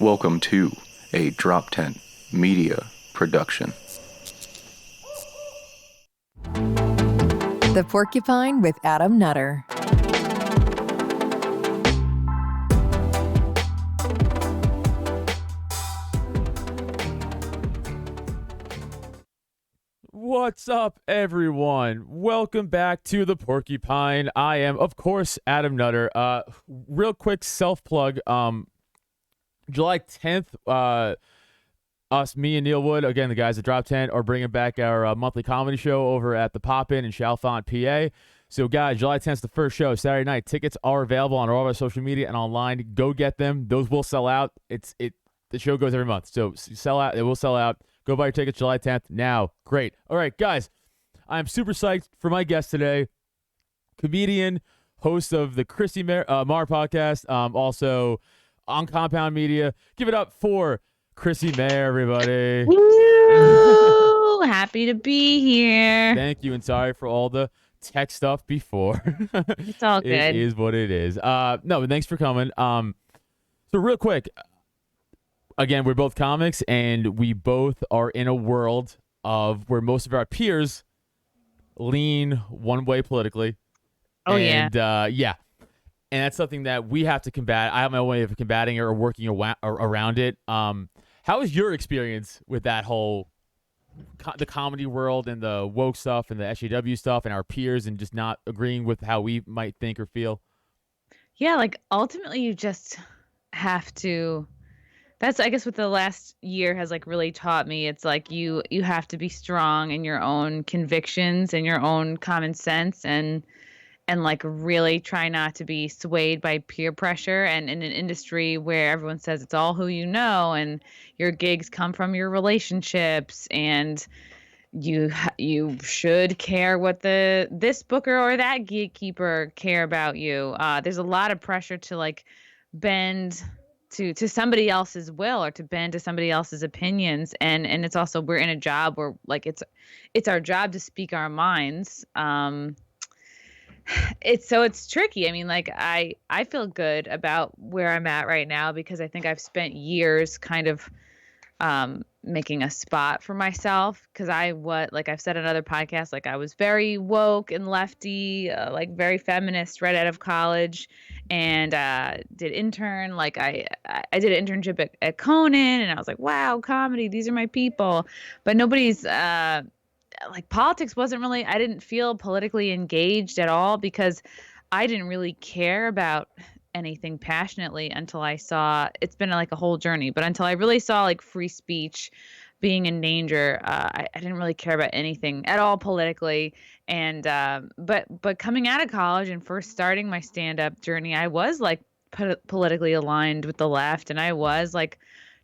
Welcome to a Droptent media production. The Porcupine with Adam Nutter. What's up, everyone? Welcome back to the Porcupine. I am, of course, Adam Nutter. Real quick self-plug. July 10th, me and Neil Wood, again, the guys at Droptent, are bringing back our monthly comedy show over at the Pop-In in Chalfont, PA. So, guys, July 10th is the first show, Saturday night. Tickets are available on all of our social media and online. Go get them. Those will sell out. The show goes every month, so sell out. It will sell out. Go buy your tickets July 10th now. Great. All right, guys, I'm super psyched for my guest today, comedian, host of the Chrissie Mayr podcast, also on Compound Media. Give it up for Chrissie Mayr, everybody. Woo! Happy to be here. Thank you, and sorry for all the tech stuff before. It's all good. It is what it is. No, but thanks for coming. So real quick, again, we're both comics, and we both are in a world of where most of our peers lean one way politically. Oh, and, yeah. And that's something that we have to combat. I have my own way of combating it or working around it. How was your experience with that whole the comedy world and the woke stuff and the SJW stuff and our peers and just not agreeing with how we might think or feel? Yeah, like ultimately you just have to. That's, I guess, what the last year has like really taught me. It's like you have to be strong in your own convictions and your own common sense and like really try not to be swayed by peer pressure. And in an industry where everyone says it's all who you know and your gigs come from your relationships and you should care what this booker or that gatekeeper care about you. There's a lot of pressure to like bend to somebody else's will or to bend to somebody else's opinions, and it's also, we're in a job where like it's our job to speak our minds. It's tricky. I mean, like I feel good about where I'm at right now because I think I've spent years kind of making a spot for myself, because like I've said on other podcasts, like I was very woke and lefty, like very feminist right out of college, and did intern, like I did an internship at Conan, and I was like, wow, comedy, these are my people. But nobody's like politics wasn't really, I didn't feel politically engaged at all because I didn't really care about anything passionately until I saw, it's been like a whole journey, but until I really saw like free speech being in danger, I didn't really care about anything at all politically. And but coming out of college and first starting my stand-up journey, I was like politically aligned with the left, and I was like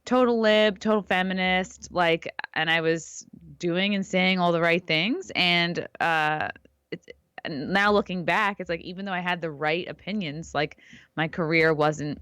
total lib, total feminist, like, and I was doing and saying all the right things. And it's, now looking back, it's like, even though I had the right opinions, like my career wasn't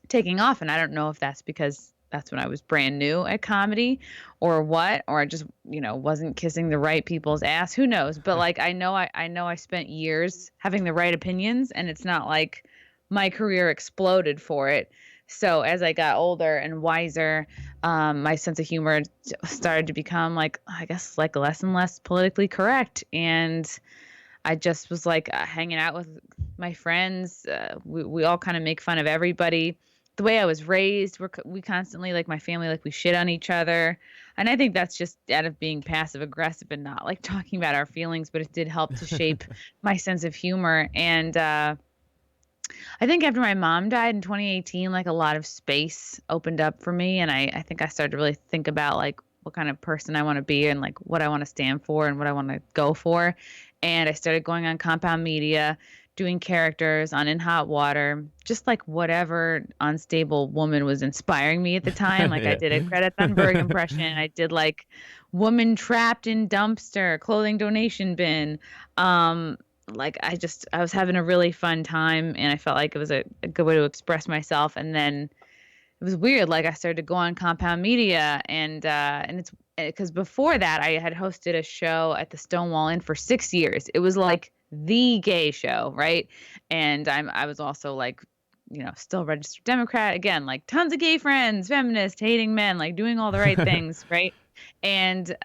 taking off. And I don't know if that's because that's when I was brand new at comedy or what, or I just, wasn't kissing the right people's ass. Who knows? But like, I know I spent years having the right opinions, and it's not like my career exploded for it. So as I got older and wiser, my sense of humor started to become like, I guess, like less and less politically correct. And I just was like hanging out with my friends. We all kind of make fun of everybody. The way I was raised, we constantly, like my family, like we shit on each other. And I think that's just out of being passive aggressive and not like talking about our feelings, but it did help to shape my sense of humor. And I think after my mom died in 2018, like a lot of space opened up for me. And I think I started to really think about like what kind of person I want to be and like what I want to stand for and what I want to go for. And I started going on Compound Media, doing characters on In Hot Water, just like whatever unstable woman was inspiring me at the time. Like I did a Greta Thunberg impression. I did like woman trapped in dumpster, clothing donation bin. Like I was having a really fun time, and I felt like it was a good way to express myself. And then it was weird. Like I started to go on Compound Media, and it's because before that I had hosted a show at the Stonewall Inn for 6 years. It was like the gay show, right? And I was also like still registered Democrat, again, like tons of gay friends, feminist, hating men, like doing all the right things, right? And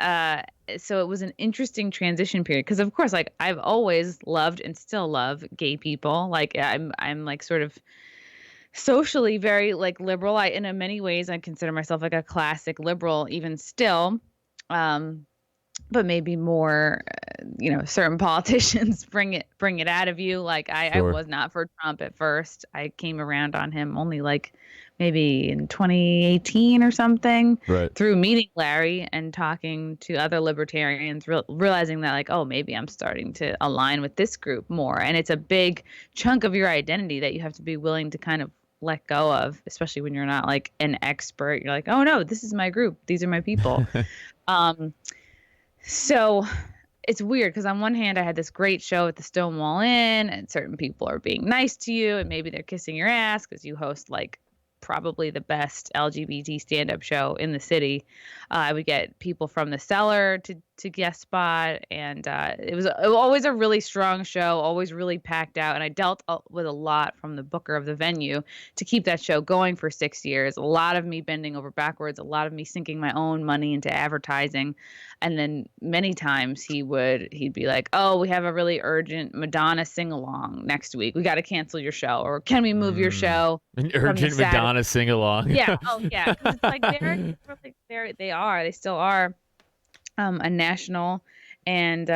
so it was an interesting transition period because, of course, like I've always loved and still love gay people. Like I'm like sort of socially very like liberal. In many ways I consider myself like a classic liberal even still. Um, but maybe more, certain politicians bring it out of you. Like I Sure. was not for Trump at first. I came around on him only like maybe in 2018 or something Right. through meeting Larry and talking to other libertarians, realizing that like, oh, maybe I'm starting to align with this group more. And it's a big chunk of your identity that you have to be willing to kind of let go of, especially when you're not like an expert. You're like, oh no, this is my group. These are my people. So it's weird because on one hand, I had this great show at the Stonewall Inn, and certain people are being nice to you, and maybe they're kissing your ass because you host like probably the best LGBT stand-up show in the city. I would get people from the Cellar to guest spot, and it was always a really strong show, always really packed out. And I dealt with a lot from the booker of the venue to keep that show going for 6 years. A lot of me bending over backwards, a lot of me sinking my own money into advertising. And then many times he'd be like, "Oh, we have a really urgent Madonna sing-along next week. We got to cancel your show, or can we move your show?" An urgent Madonna sing along. Yeah. Oh, yeah. 'Cause it's like they still are a national and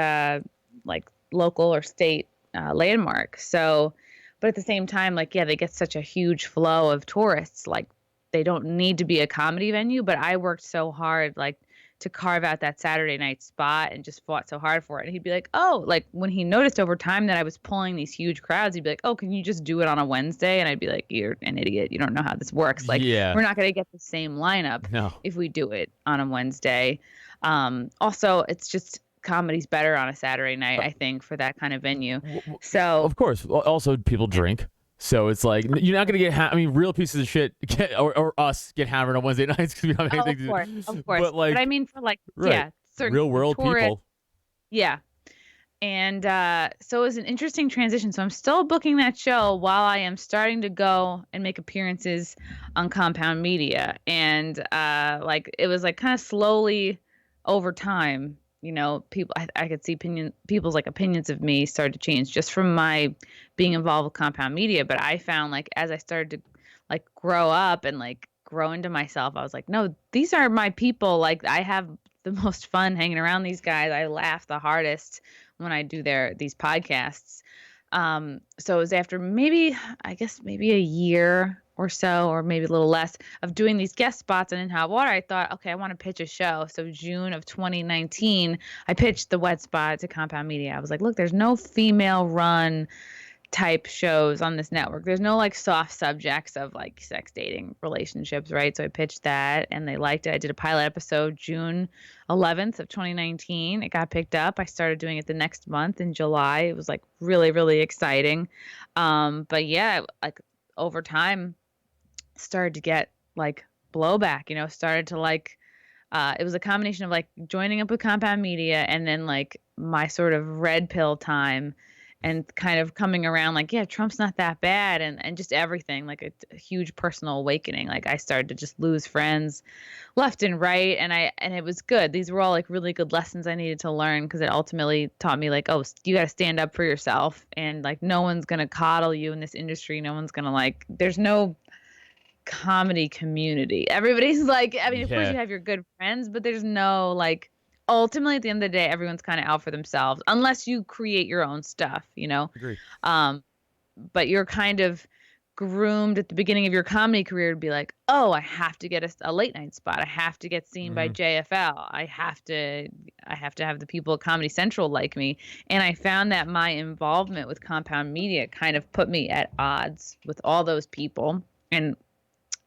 like local or state landmark. So, but at the same time, like, yeah, they get such a huge flow of tourists. Like, they don't need to be a comedy venue, but I worked so hard, like, to carve out that Saturday night spot and just fought so hard for it. And he'd be like, oh, like when he noticed over time that I was pulling these huge crowds, he'd be like, oh, can you just do it on a Wednesday? And I'd be like, you're an idiot. You don't know how this works. Like, Yeah. we're not going to get the same lineup No. if we do it on a Wednesday. Also, it's just comedy's better on a Saturday night, I think, for that kind of venue. So, Of course. Also, people drink. So it's like you're not gonna get. Real pieces of shit or us get hammered on Wednesday nights because we don't have anything to do. Of course. But I mean, for like, right. yeah, certain real world tourists, people. Yeah. And so it was an interesting transition. So I'm still booking that show while I am starting to go and make appearances on Compound Media. And like it was like kind of slowly over time, people I could see people's like opinions of me started to change just from my being involved with Compound Media. But I found like as I started to like grow up and like grow into myself, I was like, no, these are my people. Like I have the most fun hanging around these guys. I laugh the hardest when I do these podcasts. So it was after maybe a year or so, or maybe a little less, of doing these guest spots on In Hot Water. I thought, okay, I want to pitch a show. So June of 2019, I pitched the wet spot to Compound Media. I was like, look, there's no female run type shows on this network. There's no like soft subjects of like sex, dating, relationships, right? So I pitched that and they liked it. I did a pilot episode June 11th of 2019. It got picked up. I started doing it the next month in July. It was like really, really exciting. But yeah, like over time started to get like blowback, started to like it was a combination of like joining up with Compound Media and then like my sort of red pill time and kind of coming around like, yeah, Trump's not that bad. And just everything, like a huge personal awakening. Like I started to just lose friends left and right. And it was good. These were all like really good lessons I needed to learn because it ultimately taught me like, oh, you got to stand up for yourself. And like, no one's going to coddle you in this industry. No one's going to like, there's no comedy community. Everybody's like, I mean, of course you have your good friends, but there's no like, ultimately at the end of the day, everyone's kind of out for themselves unless you create your own stuff, Agreed. But you're kind of groomed at the beginning of your comedy career to be like, oh, I have to get a late night spot. I have to get seen by JFL. I have to have the people at Comedy Central like me. And I found that my involvement with Compound Media kind of put me at odds with all those people. And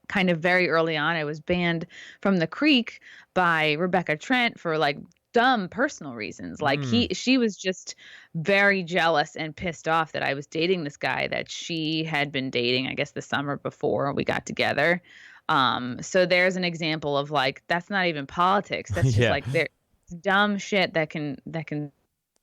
kind of very early on, I was banned from the Creek by Rebecca Trent for like dumb personal reasons. Like she was just very jealous and pissed off that I was dating this guy that she had been dating, I guess the summer before we got together. So there's an example of like, that's not even politics. That's just like there's dumb shit that can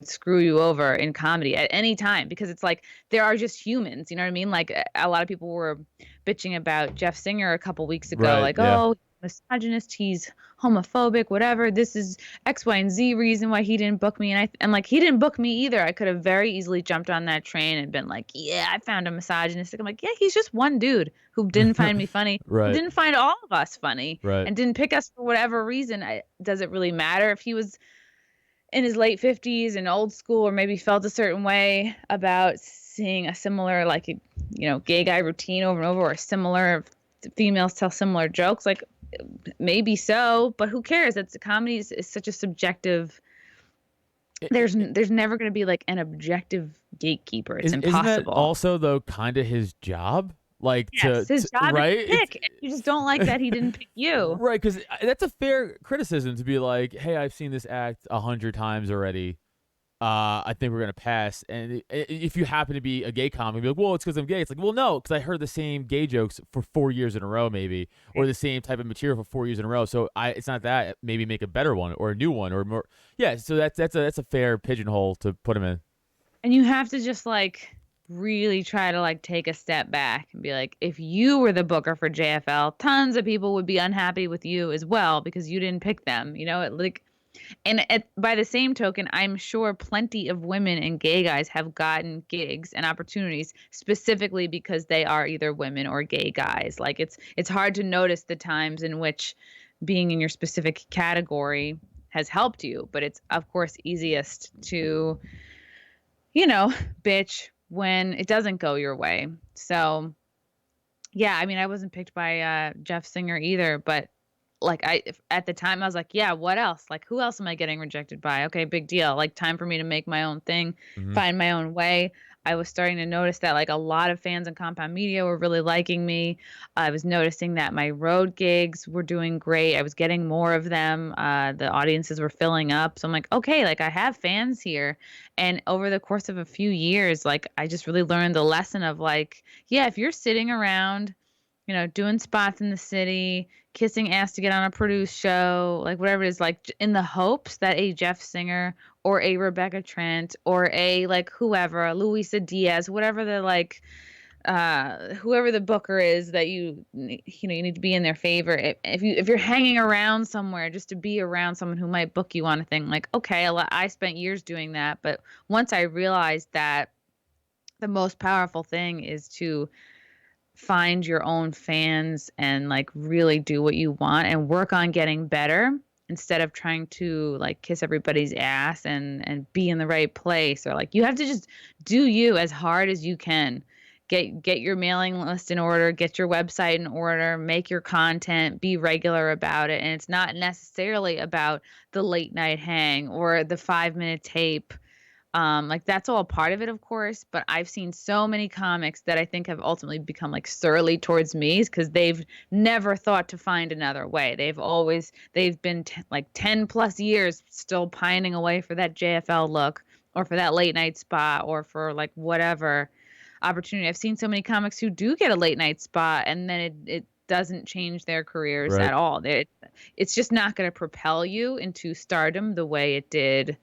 screw you over in comedy at any time, because it's like there are just humans, you know what I mean? Like a lot of people were bitching about Jeff Singer a couple weeks ago, Right. like, Yeah. oh, misogynist, he's homophobic, whatever. This is X, Y, and Z reason why he didn't book me. And like, he didn't book me either. I could have very easily jumped on that train and been like, yeah, I found a misogynistic. I'm like, yeah, he's just one dude who didn't find me funny, who Right. didn't find all of us funny, Right. and didn't pick us for whatever reason. Does it really matter if he was in his late 50s and old school, or maybe felt a certain way about seeing a similar, like, gay guy routine over and over, or similar females tell similar jokes? Like, maybe so, but who cares? It's comedy is such a subjective. There's never going to be like an objective gatekeeper. It's Isn't that impossible. also though kind of his job? Like Yes, his job right? is to pick. And you just don't like that he didn't pick you. Right, because that's a fair criticism to be like, hey, I've seen this act 100 times already. I think we're gonna pass. And if you happen to be a gay comic, be like, well, it's because I'm gay. It's like, well, no, because I heard the same gay jokes for 4 years in a row, maybe, or the same type of material for 4 years in a row. So it's not that. Maybe make a better one or a new one or more. Yeah. So that's a fair pigeonhole to put him in. And you have to just like really try to like take a step back and be like, if you were the booker for JFL, tons of people would be unhappy with you as well because you didn't pick them. By the same token, I'm sure plenty of women and gay guys have gotten gigs and opportunities specifically because they are either women or gay guys. Like it's hard to notice the times in which being in your specific category has helped you, but it's of course easiest to, bitch when it doesn't go your way. So yeah, I mean, I wasn't picked by Jeff Singer either, but like at the time I was like, yeah, what else? Like, who else am I getting rejected by? Okay, big deal. Like, time for me to make my own thing, find my own way. I was starting to notice that like a lot of fans in Compound Media were really liking me. I was noticing that my road gigs were doing great. I was getting more of them. The audiences were filling up. So I'm like, okay, like I have fans here. And over the course of a few years, like I just really learned the lesson of like, yeah, if you're sitting around, doing spots in the city, kissing ass to get on a produced show, like whatever it is, like in the hopes that a Jeff Singer or a Rebecca Trent or a like whoever, a Luisa Diaz, whatever the like, whoever the booker is that you need to be in their favor. If you're hanging around somewhere just to be around someone who might book you on a thing, like, okay, I spent years doing that, but once I realized that the most powerful thing is to find your own fans and like really do what you want and work on getting better instead of trying to like kiss everybody's ass and be in the right place, or like you have to just do you as hard as you can. Get your mailing list in order, get your website in order, make your content, be regular about it. And it's not necessarily about the late night hang or the 5-minute tape. Like that's all part of it, of course, but I've seen so many comics that I think have ultimately become like surly towards me because they've never thought to find another way. They've been like 10 plus years still pining away for that JFL look or for that late night spot or for like whatever opportunity. I've seen so many comics who do get a late night spot and then it doesn't change their careers Right. at all. It's just not going to propel you into stardom the way it did,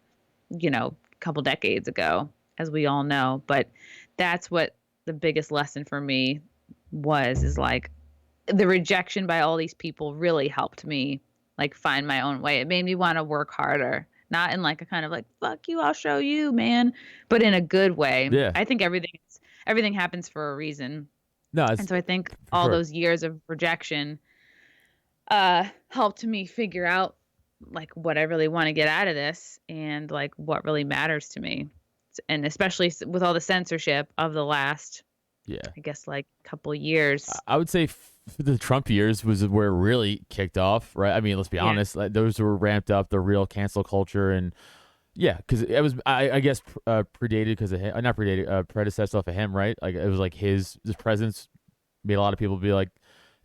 couple decades ago, as we all know. But that's what the biggest lesson for me is like the rejection by all these people really helped me like find my own way. It made me want to work harder, not in like a kind of like, fuck you, I'll show you, man, but in a good way. Yeah. I think everything happens for a reason. No, And so I think all sure. those years of rejection helped me figure out like what I really want to get out of this and like what really matters to me. And especially with all the censorship of the last, I guess like couple years. I would say the Trump years was where it really kicked off, right? I mean, let's be honest, like, those were ramped up, the real cancel culture. And yeah, because it was, I guess, predated because of him, not predated, predecessor off of him, right? Like it was like his presence made a lot of people be like,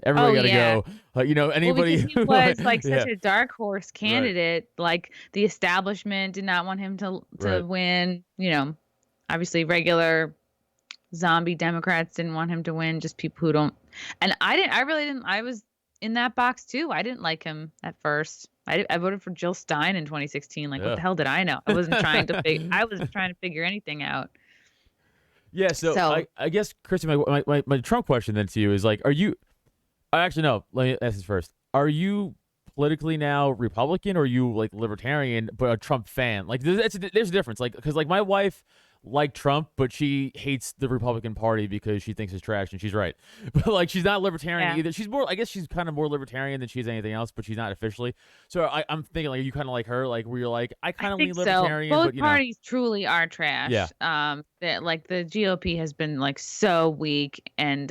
everybody gotta go. Like, anybody because he was like such a dark horse Right. candidate. Like the establishment did not want him to Right. win. Obviously regular zombie Democrats didn't want him to win. Just people who don't. And I really didn't. I was in that box too. I didn't like him at first. I voted for Jill Stein in 2016. Like, what Yeah. the hell did I know? I wasn't trying to figure anything out. Yeah, so So I guess, Chrissy, my Trump question then to you is like, are you? Actually, no. Let me ask this first. Are you politically now Republican, or are you like libertarian but a Trump fan? Like, there's a difference. Like, because like my wife liked Trump, but she hates the Republican Party because she thinks it's trash, and she's right. But like, she's not libertarian yeah. either. She's more. I guess she's kind of more libertarian than she's anything else, but she's not officially. So I'm thinking like, are you kind of like her, like where you're like, I I kind of lean think so. libertarian, Both but you know, parties truly are trash. yeah, That like the GOP has been like so weak and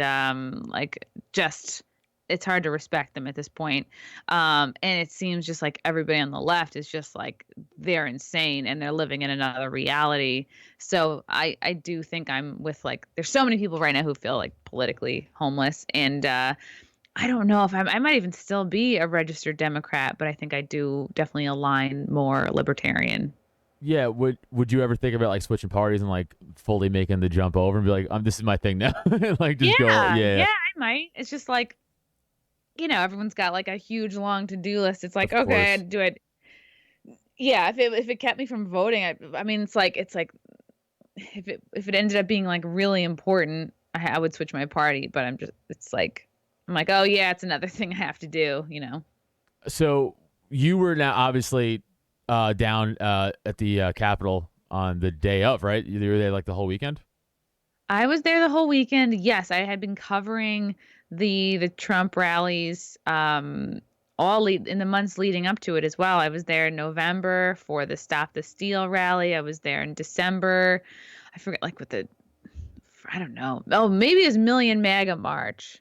like just it's hard to respect them at this point. And it seems just like everybody on the left is just like they're insane and they're living in another reality. So I do think I'm with like there's so many people right now who feel like politically homeless and I don't know if I might even still be a registered Democrat, but I think I do definitely align more libertarian. yeah. Would you ever think about like switching parties and like fully making the jump over and be like, this is my thing now, like just go, Yeah, I might. It's just like, everyone's got like a huge long to-do list. It's like, of okay, course. I'd do it. Yeah, if it kept me from voting, I mean, it's like if it ended up being like really important, I would switch my party. But it's like, I'm like, oh yeah, it's another thing I have to do. So you were now obviously down at the Capitol on the day of, right? You were there like the whole weekend. I was there the whole weekend. Yes, I had been covering the Trump rallies in the months leading up to it as well. I was there in November for the Stop the Steal rally. I was there in December. I forget like I don't know. Oh, maybe it was Million MAGA March.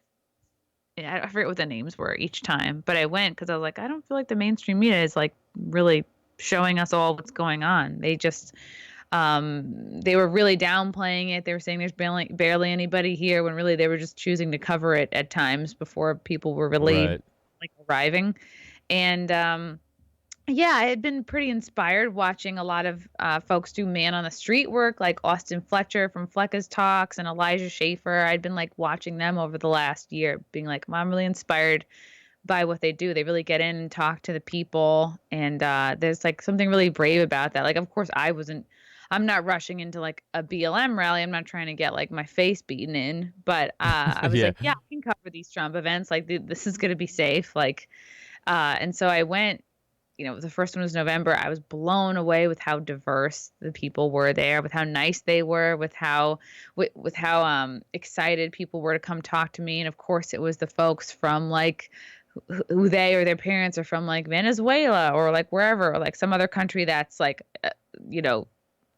Yeah, I forget what the names were each time, but I went because I was like, I don't feel like the mainstream media is like really showing us all what's going on. They were really downplaying it. They were saying there's barely anybody here when really they were just choosing to cover it at times before people were really Right. like arriving. And yeah, I had been pretty inspired watching a lot of folks do man on the street work, like Austin Fletcher from Flecka's Talks and Elijah Schaefer. I'd been like watching them over the last year, being like, I'm really inspired by what they do. They really get in and talk to the people. And there's like something really brave about that. Like, of course, I'm not rushing into like a BLM rally. I'm not trying to get like my face beaten in, but I was Yeah. like, yeah, I can cover these Trump events. Like this is going to be safe. Like, and so I went, the first one was November. I was blown away with how diverse the people were there, with how nice they were, with how excited people were to come talk to me. And of course, it was the folks from like who they or their parents are from, like Venezuela or like wherever, or like some other country that's like,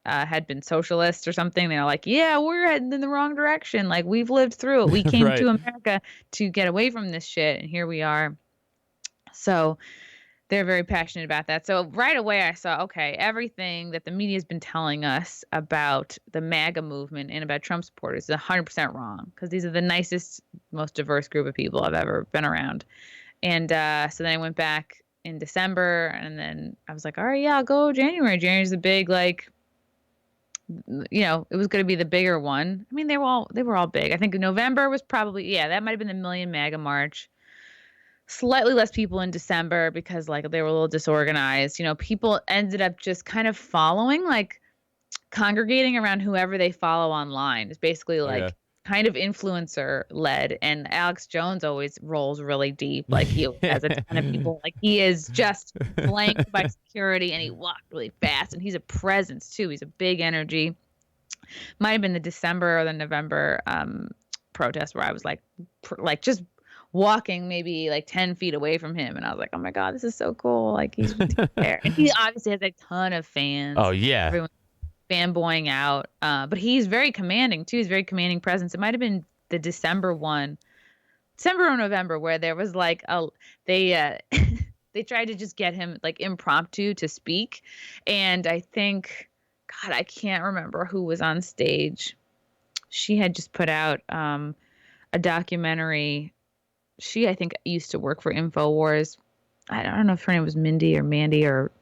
had been socialist or something. They're like, yeah, we're heading in the wrong direction. Like we've lived through it. We came Right. to America to get away from this shit, and here we are. So they're very passionate about that. So right away I saw, okay, everything that the media has been telling us about the MAGA movement and about Trump supporters is 100% wrong, because these are the nicest, most diverse group of people I've ever been around. And so then I went back in December, and then I was like, all right, yeah, I'll go January. January's the big, like, it was going to be the bigger one. I mean, they were all big. I think November was probably, yeah, that might have been the Million MAGA March. Slightly less people in December because like they were a little disorganized. People ended up just kind of following, like congregating around whoever they follow online. It's basically Okay. like kind of influencer led. And Alex Jones always rolls really deep. Like he has a ton of people. Like he is just flanked by security and he walked really fast and he's a presence too. He's a big energy. Might have been the December or the November protest where I was like just walking maybe like 10 feet away from him. And I was like, oh my God, this is so cool. Like he's there. And he obviously has a ton of fans. Oh yeah. Everyone's fanboying out. But he's very commanding too. He's very commanding presence. It might have been the December or November, where there was like they they tried to just get him like impromptu to speak. And I think, God, I can't remember who was on stage. She had just put out a documentary. She, I think, used to work for InfoWars. I don't know if her name was Mindy or Mandy or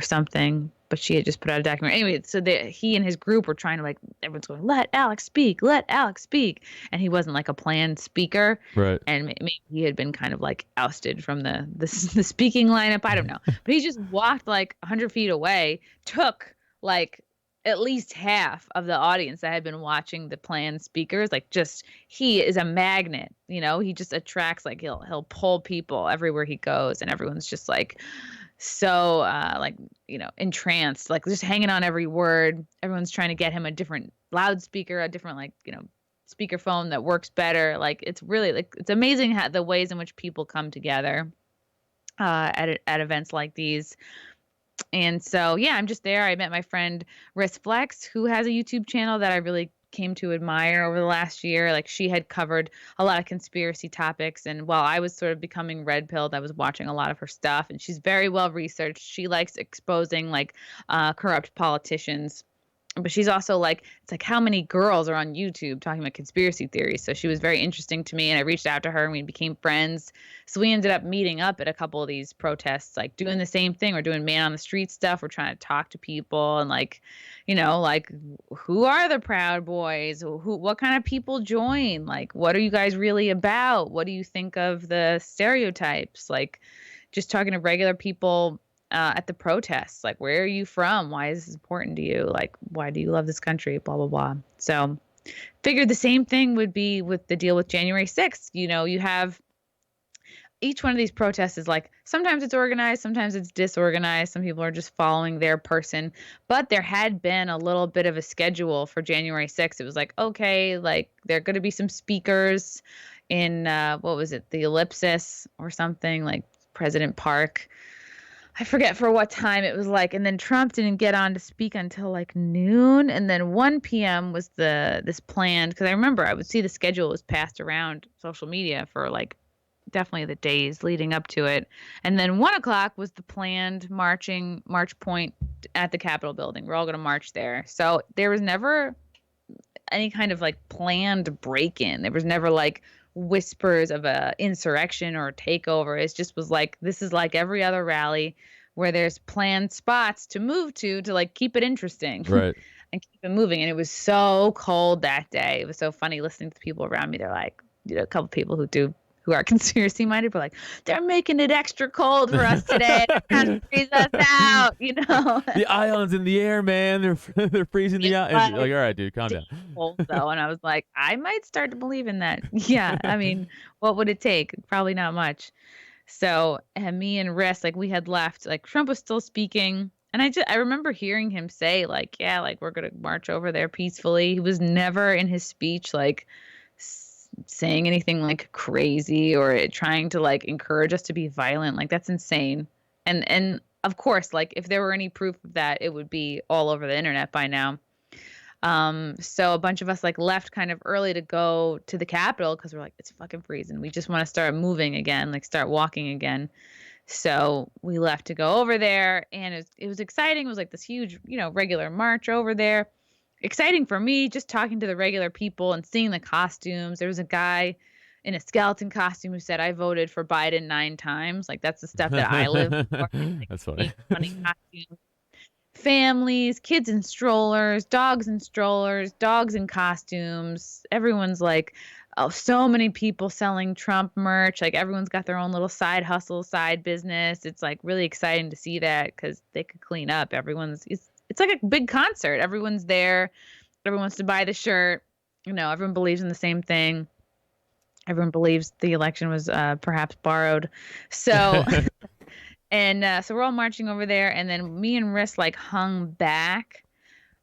something, but she had just put out a documentary. Anyway, so he and his group were trying to like, everyone's going, let Alex speak, let Alex speak. And he wasn't like a planned speaker. Right. And maybe he had been kind of like ousted from the speaking lineup. I don't know. But he just walked like 100 feet away, took like at least half of the audience that had been watching the planned speakers. Like just, he is a magnet, you know, he just attracts, like he'll pull people everywhere he goes. And everyone's just like, so like, you know, entranced, like just hanging on every word. Everyone's trying to get him a different loudspeaker, a different, like, you know, speakerphone that works better. Like it's really like, it's amazing how the ways in which people come together at events like these. And so, yeah, I'm just there. I met my friend Riss Flex, who has a YouTube channel that I really came to admire over the last year. Like she had covered a lot of conspiracy topics. And while I was sort of becoming red pilled, I was watching a lot of her stuff. And she's very well researched. She likes exposing like corrupt politicians. But she's also like, it's like how many girls are on YouTube talking about conspiracy theories. So she was very interesting to me, and I reached out to her and we became friends. So we ended up meeting up at a couple of these protests, like doing the same thing. We're doing man on the street stuff. We're trying to talk to people and like, you know, like who are the Proud Boys? What kind of people join? Like, what are you guys really about? What do you think of the stereotypes? Like just talking to regular people at the protests, like, where are you from? Why is this important to you? Like, why do you love this country? Blah, blah, blah. So figured the same thing would be with the deal with January 6th. You know, you have each one of these protests is like, sometimes it's organized, sometimes it's disorganized. Some people are just following their person, but there had been a little bit of a schedule for January 6th. It was like, okay, like there are going to be some speakers in, what was it? The Ellipsis or something, like President Park. I forget for what time it was like, and then Trump didn't get on to speak until like noon, and then 1 p.m. was this planned, because I remember I would see the schedule was passed around social media for like definitely the days leading up to it, and then 1 o'clock was the planned march point at the Capitol building. We're all going to march there, so there was never any kind of like planned break-in. There was never like whispers of a insurrection or a takeover. It just was like, this is like every other rally where there's planned spots to move to like keep it interesting. Right. And keep it moving. And it was so cold that day. It was so funny listening to the people around me. They're like, you know, a couple people who are conspiracy minded, but like, they're making it extra cold for us today. They're trying to freeze us out, you know. The ions in the air, man. They're freezing the ions. Like, all right, dude, calm down. Cold though, and I was like, I might start to believe in that. Yeah, I mean, what would it take? Probably not much. So, and me and Riss, like we had left, like Trump was still speaking. And I remember hearing him say like, yeah, like we're going to march over there peacefully. He was never in his speech like saying anything like crazy or trying to like encourage us to be violent. Like that's insane. And of course, like if there were any proof of that, it would be all over the internet by now. So a bunch of us like left kind of early to go to the Capitol because we're like, it's fucking freezing. We just want to start moving again, like start walking again. So we left to go over there, and it was exciting. It was like this huge, you know, regular march over there. Exciting for me, just talking to the regular people and seeing the costumes. There was a guy in a skeleton costume who said, I voted for Biden 9 times. Like, that's the stuff that I live for. Like, that's funny. Funny costumes. Families, kids in strollers, dogs in strollers, dogs in costumes. Everyone's like, oh, so many people selling Trump merch. Like everyone's got their own little side hustle, side business. It's like really exciting to see that because they could clean up. It's like a big concert. Everyone's there. Everyone wants to buy the shirt. You know, everyone believes in the same thing. Everyone believes the election was perhaps borrowed. So, and so we're all marching over there. And then me and Riss like hung back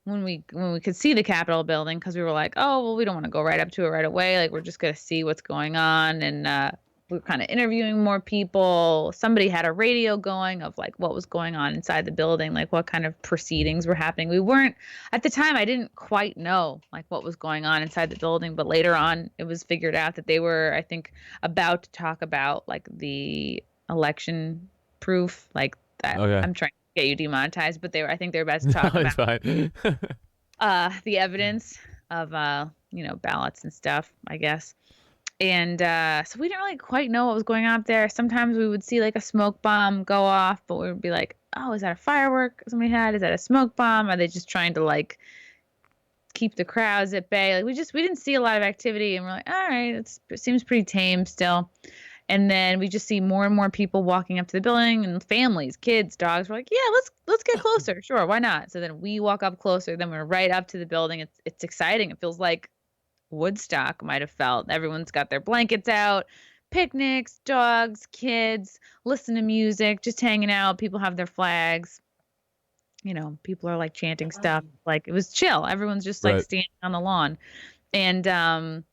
when we could see the Capitol building, because we were like, oh, well, we don't want to go right up to it right away. Like, we're just going to see what's going on. And we were kind of interviewing more people. Somebody had a radio going of like what was going on inside the building, like what kind of proceedings were happening. We weren't, at the time, I didn't quite know like what was going on inside the building. But later on, it was figured out that they were, I think, about to talk about like the election proof. Like, Okay. I'm trying get you demonetized, but I think they're about to talk about the evidence of ballots and stuff, I guess. And so we didn't really quite know what was going on up there. Sometimes we would see like a smoke bomb go off, but we would be like, oh, is that a firework somebody had? Is that a smoke bomb? Are they just trying to like keep the crowds at bay? Like we didn't see a lot of activity, and we're like, all right, it seems pretty tame still. And then we just see more and more people walking up to the building, and families, kids, dogs. We're like, yeah, let's get closer. Sure, why not? So then we walk up closer. Then we're right up to the building. It's exciting. It feels like Woodstock might have felt. Everyone's got their blankets out, picnics, dogs, kids, listen to music, just hanging out. People have their flags. People are like chanting stuff. Like it was chill. Everyone's just like Right. standing on the lawn. And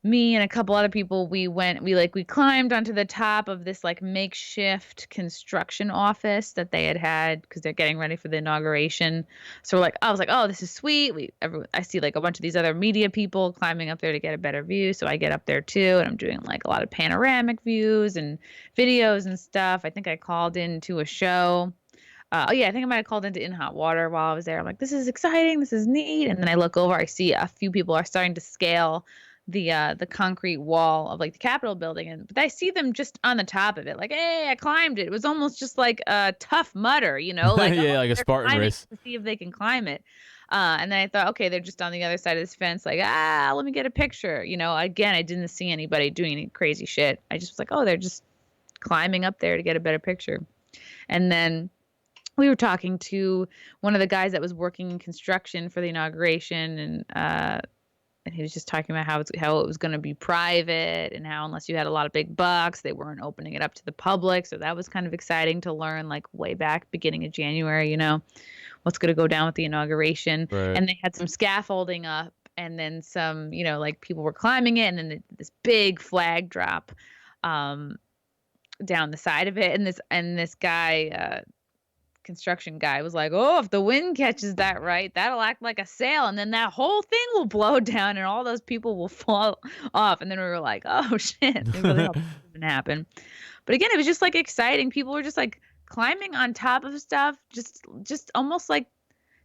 me and a couple other people, we climbed onto the top of this like makeshift construction office that they had because they're getting ready for the inauguration. So I was like, oh, this is sweet. I see like a bunch of these other media people climbing up there to get a better view. So I get up there too, and I'm doing like a lot of panoramic views and videos and stuff. I think I called into a show. Oh yeah, I think I might have called into In Hot Water while I was there. I'm like, this is exciting, this is neat. And then I look over, I see a few people are starting to scale the concrete wall of like the Capitol building, but I see them just on the top of it, like, hey, I climbed it. It was almost just like a Tough Mudder, like Yeah, oh, like a they're Spartan climbing race. to see if they can climb it. And then I thought, okay, they're just on the other side of this fence, like, let me get a picture. Again, I didn't see anybody doing any crazy shit. I just was like, oh, they're just climbing up there to get a better picture. And then we were talking to one of the guys that was working in construction for the inauguration, and he was just talking about how it was going to be private, and how unless you had a lot of big bucks, they weren't opening it up to the public. So that was kind of exciting to learn, like way back beginning of January, what's going to go down with the inauguration. Right. And they had some scaffolding up, and then some, like people were climbing it, and then this big flag drop down the side of it, and this guy. Construction guy was like, oh, if the wind catches that right, that'll act like a sail, and then that whole thing will blow down and all those people will fall off. And then we were like, oh shit, it really hope that doesn't happen. But again, it was just like exciting. People were just like climbing on top of stuff, just almost like,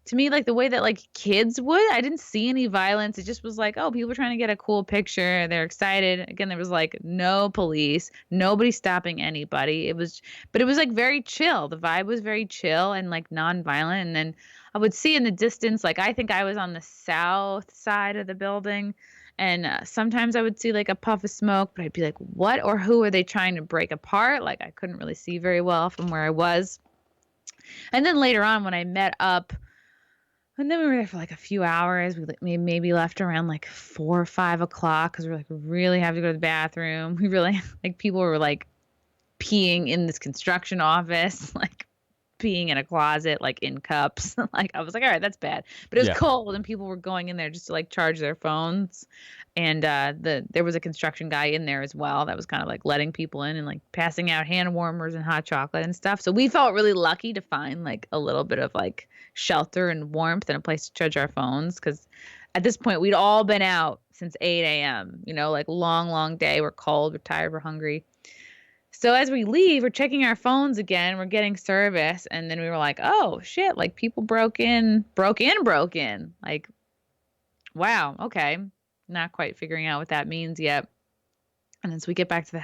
to me, like the way that like kids would. I didn't see any violence. It just was like, oh, people trying to get a cool picture. They're excited. Again, there was like no police, nobody stopping anybody. But it was like very chill. The vibe was very chill and like nonviolent. And then I would see in the distance, like I think I was on the south side of the building. And sometimes I would see like a puff of smoke, but I'd be like, what or who are they trying to break apart? Like I couldn't really see very well from where I was. And then later on, when I met up, and then we were there for like a few hours. We maybe left around like 4 or 5 o'clock because we're like, we really have to go to the bathroom. We really like people were like peeing in this construction office, like peeing in a closet, like in cups. Like I was like, all right, that's bad. But it was Yeah. cold, and people were going in there just to like charge their phones. And there was a construction guy in there as well that was kind of like letting people in and like passing out hand warmers and hot chocolate and stuff. So we felt really lucky to find like a little bit of like shelter and warmth and a place to charge our phones, because at this point we'd all been out since 8 a.m. Like long day. We're cold, we're tired, we're hungry. So as we leave, we're checking our phones again, we're getting service, and then we were like, oh shit, like people broke in. Like, wow, okay. Not quite figuring out what that means yet. And then so we get back to the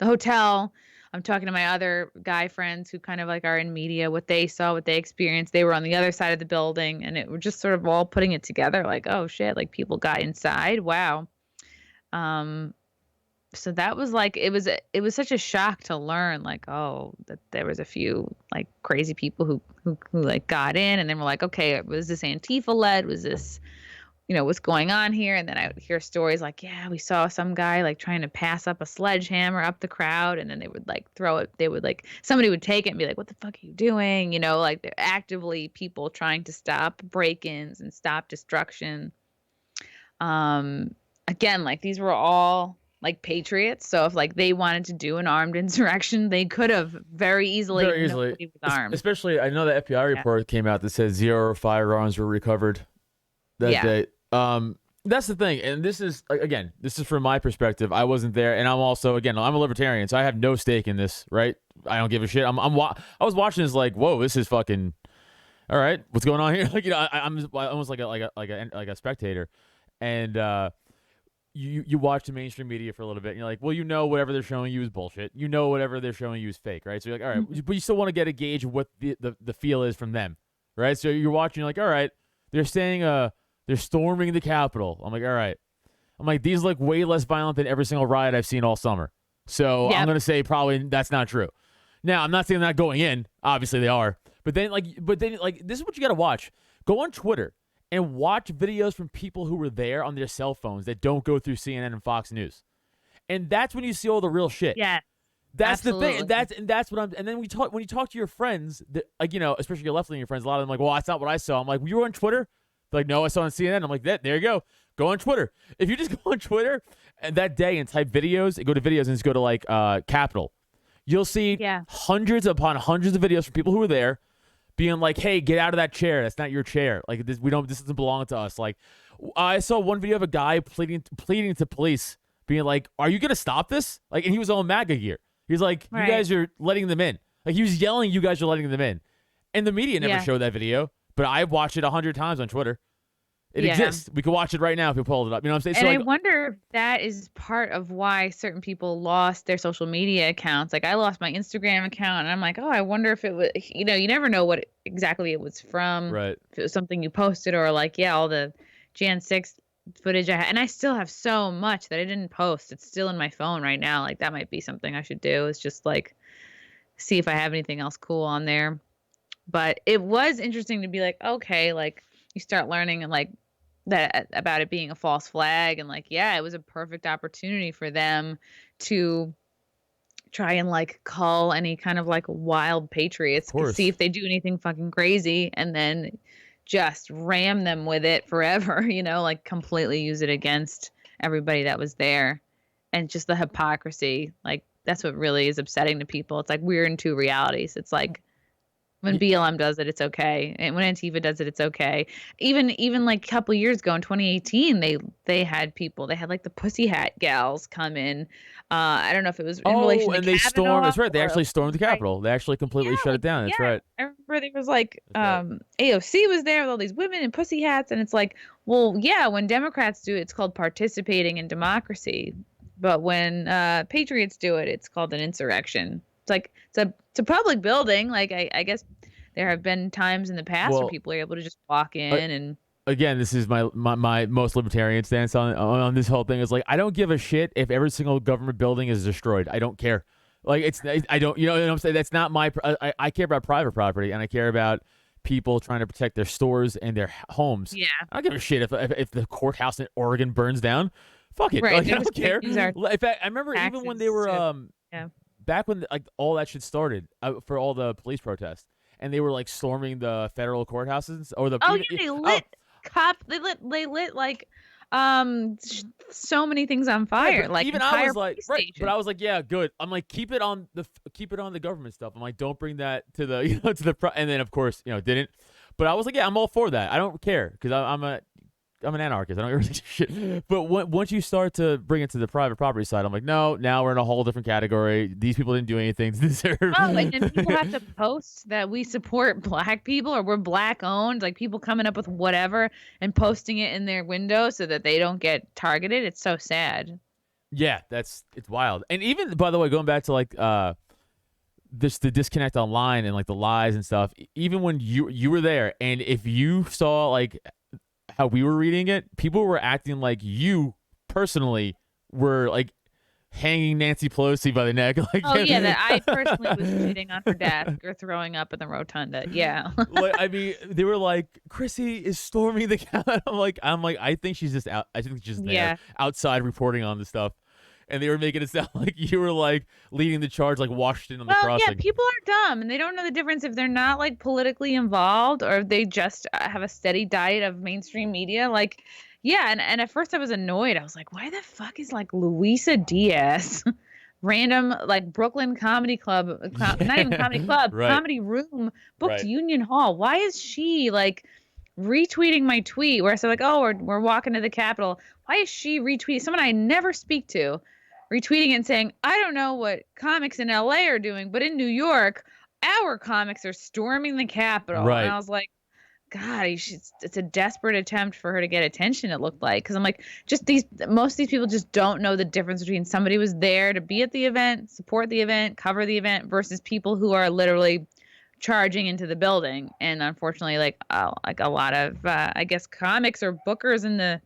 hotel. I'm talking to my other guy friends who kind of like are in media, what they saw, what they experienced. They were on the other side of the building, and we're just sort of all putting it together like, oh shit, like people got inside. Wow. So that was like, it was such a shock to learn, like, oh, that there was a few like crazy people who like got in, and then we're like, okay, was this Antifa led? Was this, what's going on here? And then I would hear stories like, yeah, we saw some guy like trying to pass up a sledgehammer up the crowd, and then they would like throw it. They would like, somebody would take it and be like, what the fuck are you doing? Like they're actively people trying to stop break-ins and stop destruction. Again, like these were all like patriots. So if like they wanted to do an armed insurrection, they could have very easily. Nobody was armed. Especially, I know the FBI report came out that said 0 firearms were recovered that day. That's the thing, and this is again, this is from my perspective. I wasn't there, and I'm a libertarian, so I have no stake in this. Right? I don't give a shit. I was watching this like, whoa, this is fucking all right. What's going on here? Like, I'm almost like a spectator, and you watch the mainstream media for a little bit, and you're like, well, whatever they're showing you is bullshit. Whatever they're showing you is fake, right? So you're like, all right, but you still want to get a gauge of what the feel is from them, right? So you're watching, you're like, all right, they're saying they're storming the Capitol. I'm like, all right. I'm like, these look way less violent than every single riot I've seen all summer. So I'm gonna say probably that's not true. Now I'm not saying they're not going in. Obviously they are. But then this is what you gotta watch. Go on Twitter and watch videos from people who were there on their cell phones that don't go through CNN and Fox News. And that's when you see all the real shit. Yeah. That's absolutely. the thing. And that's what I'm. And then when you talk to your friends, especially your left-leaning friends, a lot of them are like, well, that's not what I saw. I'm like, well, you were on Twitter? They're like, no, I saw it on CNN. I'm like, there you go. Go on Twitter. If you just go on Twitter and that day and type videos, go to videos and just go to Capitol, you'll see hundreds upon hundreds of videos from people who were there being like, hey, get out of that chair. That's not your chair. Like, this doesn't belong to us. Like, I saw one video of a guy pleading to police, being like, are you going to stop this? Like, and he was all MAGA gear. He's like, you guys are letting them in. Like, he was yelling, you guys are letting them in. And the media never showed that video, but I've watched it 100 times on Twitter. It exists. We could watch it right now if we pulled it up. You know what I'm saying? And so, I wonder if that is part of why certain people lost their social media accounts. Like, I lost my Instagram account, and I'm like, oh, I wonder if it was, you never know what exactly it was from. Right. If it was something you posted, or like, all the Jan 6 footage I had. And I still have so much that I didn't post. It's still in my phone right now. Like, that might be something I should do, is just like see if I have anything else cool on there. But it was interesting to be like, okay, like, you start learning and like that about it being a false flag, and like, it was a perfect opportunity for them to try and like cull any kind of like wild patriots, see if they do anything fucking crazy, and then just ram them with it forever, like completely use it against everybody that was there. And just the hypocrisy, like, that's what really is upsetting to people. It's like we're in two realities. It's like, when BLM does it, it's okay. And when Antifa does it, it's okay. Even like a couple years ago in 2018, they had like the Pussy Hat gals come in. I don't know if it was in relation to and they Kavanaugh, stormed. That's right. They actually stormed the Capitol. They actually completely shut it down. That's right. I remember there was like AOC was there with all these women in pussy hats, and it's like, well, yeah, when Democrats do it, it's called participating in democracy. But when patriots do it, it's called an insurrection. It's like it's a public building. Like, I guess there have been times in the past where people are able to just walk in and. Again, this is my most libertarian stance on this whole thing. Is like, I don't give a shit if every single government building is destroyed. I don't care. Like, I don't, you know what I'm saying? That's not my. I care about private property, and I care about people trying to protect their stores and their homes. Yeah. I don't give a shit if the courthouse in Oregon burns down. Fuck it. Right. Like, I don't care. In fact, I remember even when they were back when like all that shit started for all the police protests, and they were like storming the federal courthouses or the. They lit They lit like so many things on fire. Yeah, like even I was like, right, but I was like, yeah, good. I'm like, keep it on the government stuff. I'm like, don't bring that to the and then of course didn't. But I was like, yeah, I'm all for that. I don't care because I'm an anarchist. I don't really shit. But once you start to bring it to the private property side, I'm like, no, now we're in a whole different category. These people didn't do anything to deserve. Oh, and then people have to post that we support black people or we're black owned. Like, people coming up with whatever and posting it in their window so that they don't get targeted. It's so sad. Yeah, it's wild. And even, by the way, going back to like the disconnect online and like the lies and stuff, even when you were there, and if you saw like how we were reading it, people were acting like you personally were like hanging Nancy Pelosi by the neck. Like, that I personally was sitting on her desk or throwing up in the rotunda. Yeah. Like, I mean, they were like, Chrissie is storming the Capitol. I'm like, I think she's just out. I think she's just there outside reporting on the stuff. And they were making it sound like you were like leading the charge, like Washington on the crossing. Yeah, people are dumb and they don't know the difference if they're not like politically involved or if they just have a steady diet of mainstream media. Like, yeah, and at first I was annoyed. I was like, why the fuck is like Luisa Diaz, random like Brooklyn Comedy Club, not even Comedy Club, Comedy Room, booked Union Hall? Why is she like retweeting my tweet where I said like, oh, we're walking to the Capitol? Why is she retweeting someone I never speak to? Retweeting it and saying, I don't know what comics in LA are doing, but in New York, our comics are storming the Capitol. Right. And I was like, God, it's a desperate attempt for her to get attention, it looked like. Because I'm like, most of these people just don't know the difference between somebody was there to be at the event, support the event, cover the event, versus people who are literally charging into the building. And unfortunately, like a lot of, I guess, comics or bookers in the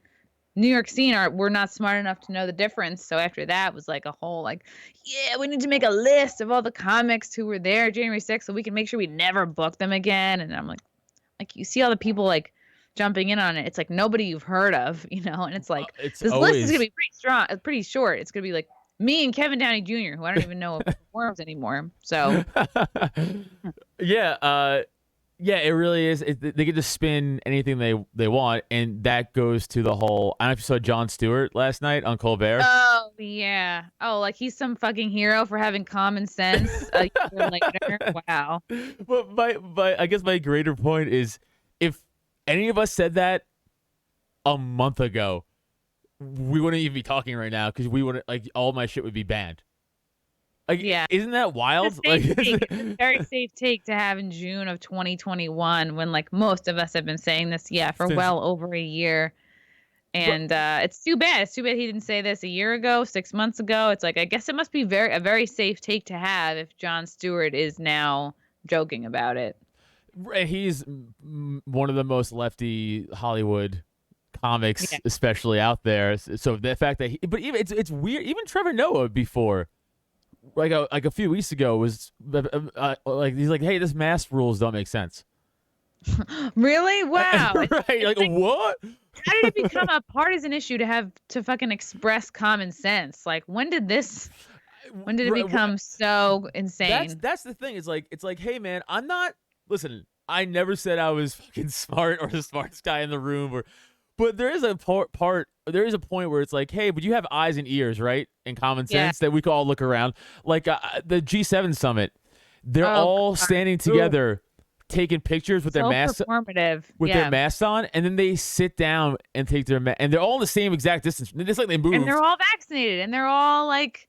New York scene were not smart enough to know the difference. So after that was like a whole like, yeah, we need to make a list of all the comics who were there January 6th so we can make sure we never book them again. And I'm like you see all the people like jumping in on it. It's like nobody you've heard of, and it's like It's this list is always gonna be pretty strong, pretty short. It's gonna be like me and Kevin Downey Jr., who I don't even know if performs anymore. So yeah, yeah, it really is. They get to spin anything they want, and that goes to the whole. I don't know if you saw Jon Stewart last night on Colbert. oh yeah. Oh, like he's some fucking hero for having common sense a year later. Wow. But I guess my greater point is, if any of us said that a month ago, we wouldn't even be talking right now because we wouldn't like all my shit would be banned. Like, Yeah. isn't that wild? It's a very safe take to have in June of 2021 when like most of us have been saying this, for well over a year. And it's too bad. It's too bad he didn't say this a year ago, 6 months ago. It's like, I guess it must be a very safe take to have if Jon Stewart is now joking about it. He's one of the most lefty Hollywood comics, especially out there. So the fact that but even it's weird. Even Trevor Noah before, like a few weeks ago, was like he's like, hey, this mask rules don't make sense. Really? Wow. Right? Like what? How did it become a partisan issue to fucking express common sense? Like when did it become so insane? That's the thing. It's like, hey man, I'm not. Listen, I never said I was fucking smart or the smartest guy in the room, but there is a there is a point where it's like, hey, but you have eyes and ears, right, and common sense that we can all look around. Like the G7 summit, they're all standing together, taking pictures with their masks, their masks on, and then they sit down and take their and they're all in the same exact distance. It's like they move, and they're all vaccinated, and they're all like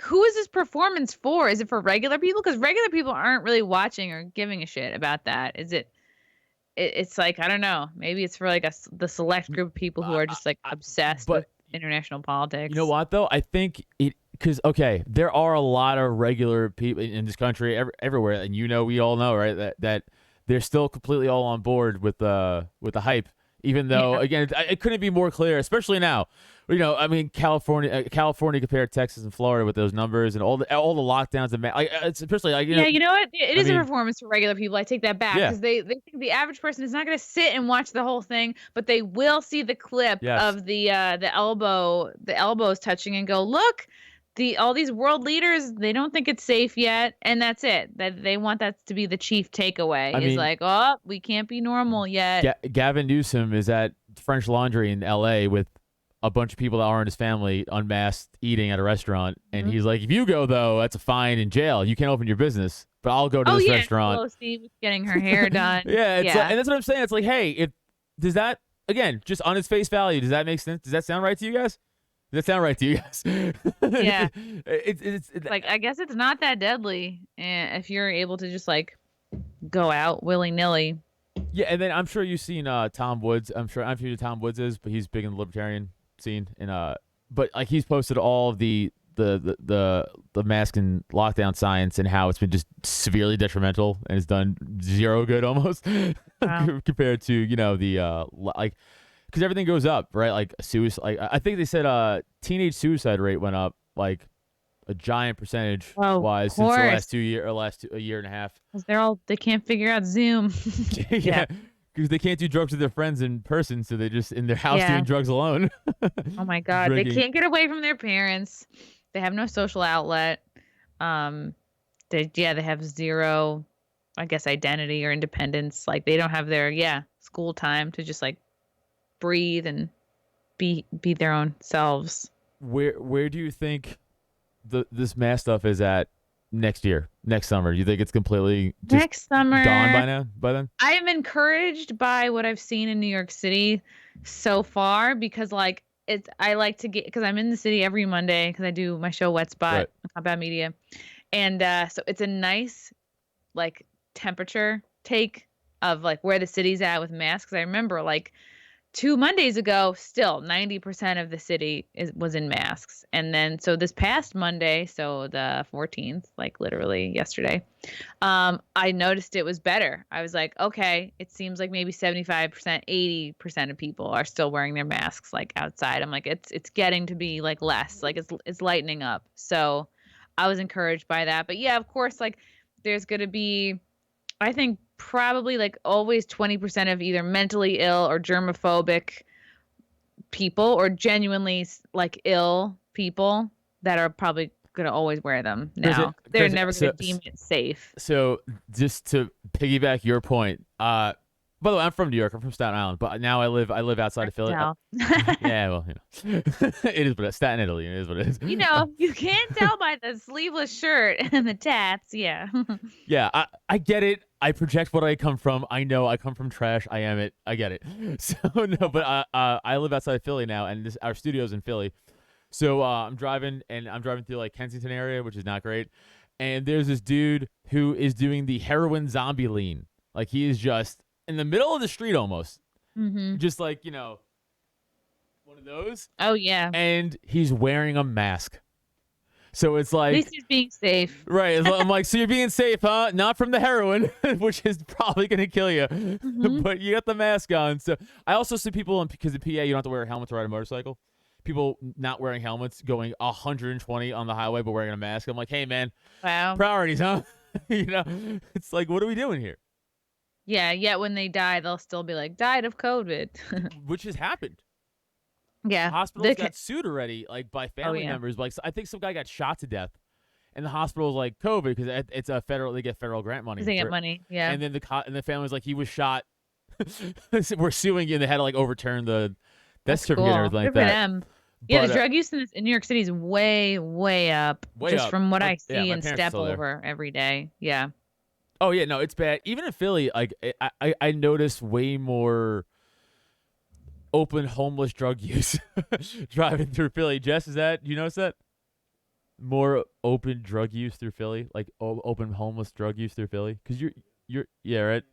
who is this performance for? Is it for regular people? Because regular people aren't really watching or giving a shit about that. Is it? It's like, I don't know. Maybe it's for like the select group of people who are just like obsessed with international politics. You know what though? I think because there are a lot of regular people in this country everywhere, and we all know, right, that they're still completely all on board with the hype. Even though, again, it couldn't be more clear, especially now. I mean, California compared to Texas and Florida with those numbers and all the lockdowns and it's especially like, you know what? It is a performance for regular people. I take that back because they think the average person is not going to sit and watch the whole thing, but they will see the clip of the elbows touching and go, look. All these world leaders, they don't think it's safe yet, and that's it. That they want that to be the chief takeaway. Is like, oh, we can't be normal yet. Gavin Newsom is at French Laundry in L.A. with a bunch of people that aren't his family, unmasked, eating at a restaurant, and he's like, if you go though, that's a fine in jail. You can't open your business, but I'll go to this restaurant. Pelosi was getting her hair done. And that's what I'm saying. It's like, hey, does that again, just on its face value, does that make sense? Does that sound right to you guys? Does that sound right to you guys? Yeah. It's like, I guess it's not that deadly if you're able to just like go out willy-nilly. Yeah, and then I'm sure you've seen Tom Woods. I'm sure who Tom Woods is, but he's big in the libertarian scene. And but like he's posted all of the mask and lockdown science and how it's been just severely detrimental and it's done zero good almost compared to the like. Because everything goes up, right? Like suicide. Like I think they said teenage suicide rate went up like a giant percentage wise since a year and a half. Because they can't figure out Zoom. Yeah, because they can't do drugs with their friends in person, so they're just in their house doing drugs alone. Oh my God, Drinking. They can't get away from their parents. They have no social outlet. They have zero, I guess, identity or independence. Like they don't have their school time to just like breathe and be their own selves. Where do you think this mask stuff is at next summer? Do you think it's completely just next summer gone by then? I am encouraged by what I've seen in New York City so far because like I like to get because I'm in the city every Monday because I do my show Wet Spot on Combat Media, and so it's a nice like temperature take of like where the city's at with masks. I remember like 2 Mondays ago, still 90% of the city was in masks. And then so this past Monday, so the 14th, like literally yesterday, I noticed it was better. I was like, okay, it seems like maybe 75%, 80% of people are still wearing their masks like outside. I'm like, it's getting to be like less, like it's lightening up. So I was encouraged by that. But yeah, of course, like there's gonna be, I think probably like always 20% of either mentally ill or germophobic people or genuinely like ill people that are probably going to always wear them now. They're never going to deem it safe. So just to piggyback your point, by the way, I'm from New York. I'm from Staten Island, but now I live outside of Philly. Yeah, well, it is, but Staten, Italy, it is what it is. You can't tell by the sleeveless shirt and the tats. Yeah. Yeah, I get it. I project what I come from. I know I come from trash. I am it. I get it. So no, but I live outside of Philly now, and our studio's in Philly. So I'm driving through like Kensington area, which is not great. And there's this dude who is doing the heroin zombie lean. Like he is just in the middle of the street almost. Mm-hmm. Just like, one of those. Oh, yeah. And he's wearing a mask. So it's like, at least he's being safe. Right. I'm like, so you're being safe, huh? Not from the heroin, which is probably going to kill you. Mm-hmm. But you got the mask on. So I also see people, because in PA, you don't have to wear a helmet to ride a motorcycle. People not wearing helmets, going 120 on the highway, but wearing a mask. I'm like, hey, man. Wow. Priorities, huh? It's like, what are we doing here? Yeah. Yet when they die, they'll still be like, died of COVID. Which has happened. Yeah. Hospitals got sued already, like by family members. Like I think some guy got shot to death, and the hospital's like COVID because it's a federal. They get federal grant money. They get money, yeah. And then the family's like, he was shot. We're suing you, and they had to like overturn the death certificate and everything like that. Them. Yeah, the drug use in New York City is way, way up. Just from what I see and step over every day. Yeah. Oh yeah, no, it's bad. Even in Philly, like I noticed way more open homeless drug use driving through Philly. Jess, you notice that? More open drug use through Philly, like open homeless drug use through Philly, because you're yeah, right.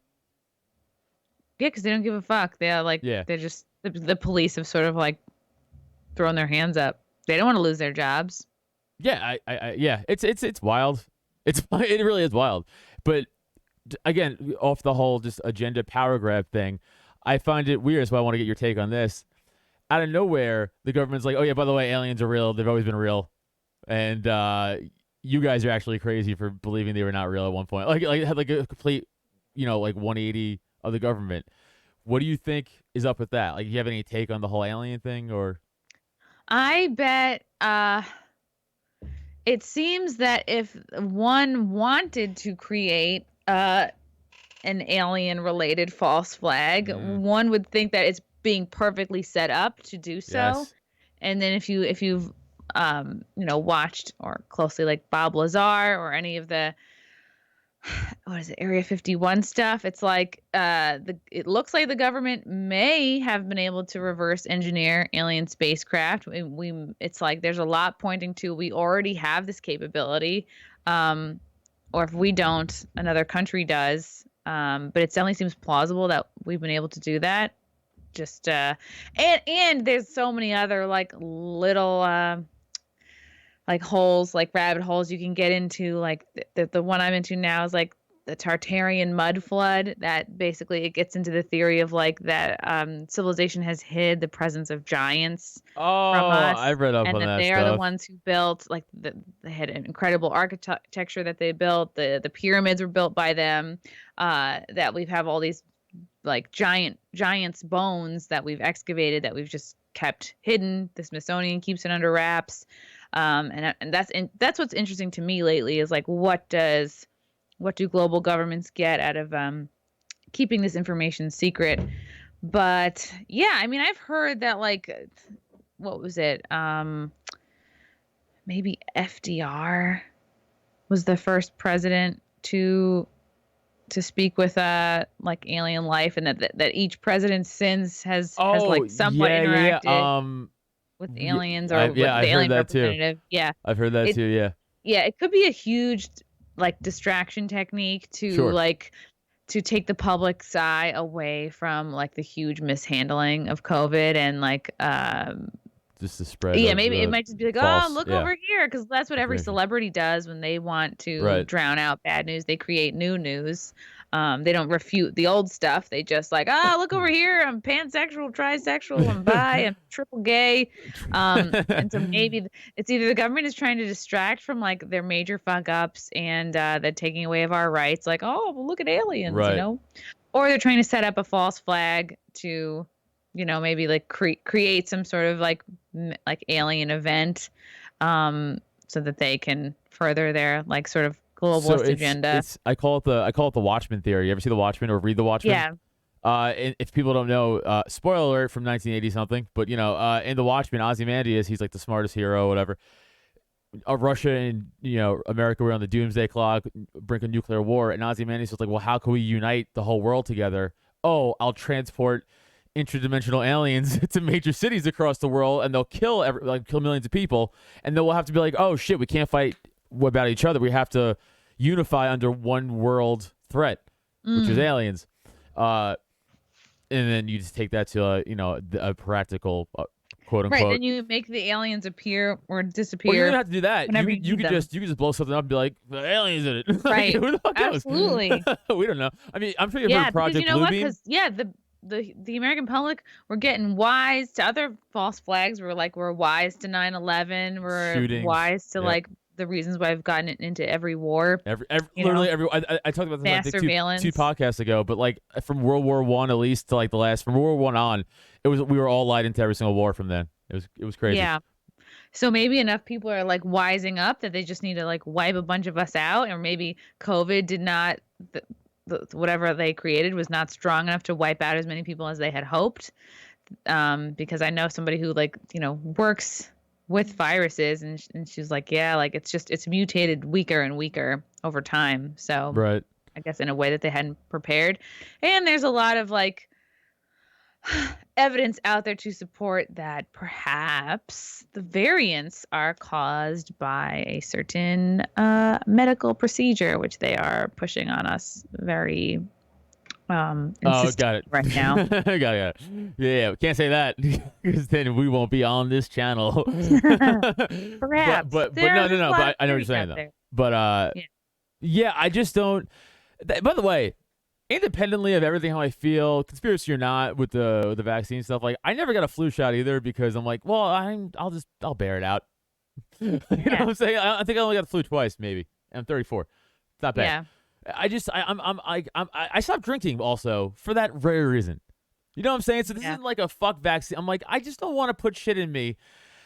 Yeah, because they don't give a fuck. They're like, they're just the police have sort of like thrown their hands up. They don't want to lose their jobs. Yeah, yeah, it's wild. It really is wild. But again, off the whole just agenda power grab thing, I find it weird, so I want to get your take on this. Out of nowhere, the government's like, oh, yeah, by the way, aliens are real. They've always been real. And you guys are actually crazy for believing they were not real at one point. Like had like a complete, like 180 of the government. What do you think is up with that? Like, do you have any take on the whole alien thing? Or I bet it seems that if one wanted to create an alien-related false flag, one would think that it's being perfectly set up to do so. Yes. And then if you've watched or closely like Bob Lazar or any of the Area 51 stuff, it's like it looks like the government may have been able to reverse engineer alien spacecraft. It's like there's a lot pointing to we already have this capability, or if we don't, another country does. But it certainly seems plausible that we've been able to do that. Just and there's so many other like little like holes, like rabbit holes you can get into. Like the one I'm into now is like the Tartarian mud flood. That basically it gets into the theory of like that civilization has hid the presence of giants from us. I've read up on that stuff. And they're the ones who built like they had an incredible architecture that they built. The pyramids were built by them. That we have all these like giants bones that we've excavated that we've just kept hidden. The Smithsonian keeps it under wraps. And that's what's interesting to me lately is like what do global governments get out of keeping this information secret? But yeah, I mean, I've heard that like what was it? Maybe FDR was the first president to speak with like alien life, and that each president since has like somewhat interacted with aliens or with the alien representative. Yeah, I've heard that too. Yeah, it could be a huge like distraction technique to like to take the public's eye away from like the huge mishandling of COVID and like Just the spread. yeah, of maybe it the might just be like, oh, false, look yeah, over here, because that's what every information. celebrity does when they want to Right. drown out bad news. They create new news. They don't refute the old stuff. They just like, oh, look over here, I'm pansexual, trisexual, I'm bi, I'm triple gay. And so maybe it's either the government is trying to distract from like their major fuck ups and they're taking away of our rights, like, oh, well, look at aliens, you Right. know, or they're trying to set up a false flag to, you know, maybe like create some sort of like alien event, so that they can further their like sort of globalist agenda. I call it the Watchmen theory. You ever see the Watchmen or read the Watchmen? Yeah. And if people don't know, spoiler alert from 1980 something, but you know, in the Watchmen, Ozymandias, he's like the smartest hero, whatever. Russia and America were on the doomsday clock, brink of nuclear war, and Ozymandias was like, well, how can we unite the whole world together? Oh, I'll transport interdimensional aliens to major cities across the world, and they'll kill millions of people, and then we'll have to be like, oh shit, we can't fight about each other. We have to unify under one world threat, which is aliens. And then you just take that to a practical quote unquote. Right, then you make the aliens appear or disappear. Well, you don't have to do that. You could them. just blow something up and be like, the aliens in it. Right. Who the fuck knows? Absolutely. We don't know. I mean, I'm sure you've heard of Project Bluebeam. The American public were getting wise to other false flags. We're wise to 9/11. We're Shootings. wise to like the reasons why I've gotten into every war. I talked about this I think two podcasts ago, but like from World War I at least to like from World War I on, we were all lied into every single war from then. It was crazy. Yeah. So maybe enough people are like wising up that they just need to like wipe a bunch of us out, or maybe COVID did not. Whatever they created was not strong enough to wipe out as many people as they had hoped. Because I know somebody who works with viruses, and she's like, yeah, like it's mutated weaker and weaker over time. So right. I guess in a way that they hadn't prepared. And there's a lot of like evidence out there to support that perhaps the variants are caused by a certain medical procedure, which they are pushing on us very got it right now. got it. Yeah, we can't say that because then we won't be on this channel. Perhaps. But no. But I know what you're saying though. But yeah, I just don't. By the way, independently of everything how I feel, conspiracy or not, with the vaccine stuff, like I never got a flu shot either because I'm like, well, I'll bear it out. You know what I'm saying? I think I only got the flu twice, maybe. And I'm 34. It's not bad. Yeah. I stopped drinking also for that very reason. You know what I'm saying? So this isn't like a fuck vaccine. I'm like, I just don't want to put shit in me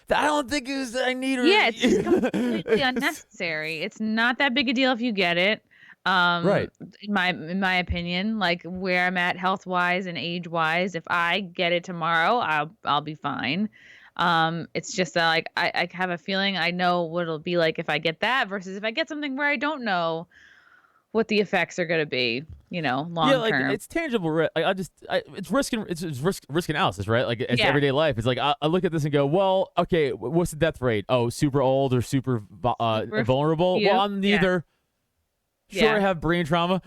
that I don't think I need. Yeah, it's just completely unnecessary. It's not that big a deal if you get it. Right. In my opinion, like where I'm at health wise and age wise, if I get it tomorrow, I'll be fine. It's just that like I have a feeling I know what it'll be like if I get that versus if I get something where I don't know what the effects are going to be, long term. It's tangible. It's risk analysis, right? Like it's everyday life. It's like I look at this and go, well, okay, what's the death rate? Oh, super old or super vulnerable? Well, I'm neither. Sure, I have brain trauma.